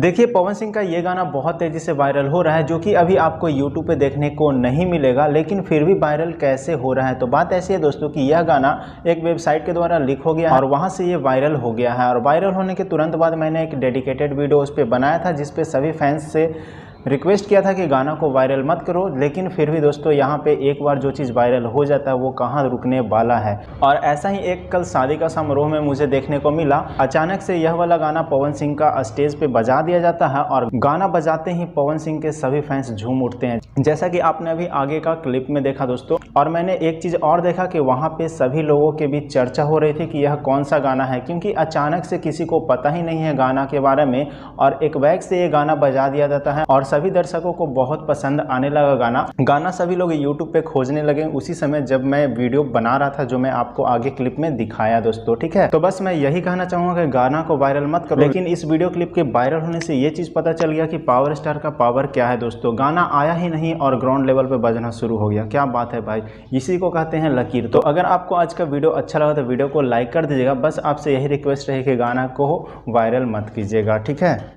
देखिए पवन सिंह का ये गाना बहुत तेज़ी से वायरल हो रहा है, जो कि अभी आपको यूट्यूब पे देखने को नहीं मिलेगा, लेकिन फिर भी वायरल कैसे हो रहा है। तो बात ऐसी है दोस्तों कि यह गाना एक वेबसाइट के द्वारा लीक हो गया है और वहां से ये वायरल हो गया है। और वायरल होने के तुरंत बाद मैंने एक डेडिकेटेड वीडियो उस पर बनाया था, जिसपे सभी फैंस से रिक्वेस्ट किया था कि गाना को वायरल मत करो। लेकिन फिर भी दोस्तों यहाँ पे एक बार जो चीज़ वायरल हो जाता है वो कहाँ रुकने वाला है। और ऐसा ही एक कल शादी का समारोह में मुझे देखने को मिला, अचानक से यह वाला गाना पवन सिंह का स्टेज पे बजा दिया जाता है और गाना बजाते ही पवन सिंह के सभी फैंस झूम उठते हैं, जैसा कि आपने अभी आगे का क्लिप में देखा दोस्तों। और मैंने एक चीज़ और देखा कि वहाँ पे सभी लोगों के बीच चर्चा हो रही थी कि यह कौन सा गाना है, क्योंकि अचानक से किसी को पता ही नहीं है गाना के बारे में और एक बैग से ये गाना बजा दिया जाता है और सभी दर्शकों को बहुत पसंद आने लगा गाना सभी लोग यूट्यूब पे खोजने लगे उसी समय जब मैं वीडियो बना रहा था, जो मैं आपको आगे क्लिप में दिखाया दोस्तों। ठीक है, तो बस मैं यही कहना चाहूँगा कि गाना को वायरल मत करो। लेकिन इस वीडियो क्लिप के वायरल होने से ये चीज़ पता चल गया कि पावर स्टार का पावर क्या है दोस्तों। गाना आया ही नहीं और ग्राउंड लेवल पे बजना शुरू हो गया। क्या बात है भाई, इसी को कहते हैं लकीर। तो अगर आपको आज का वीडियो अच्छा लगा तो वीडियो को लाइक कर दीजिएगा। बस आपसे यही रिक्वेस्ट है कि गाना को वायरल मत कीजिएगा। ठीक है।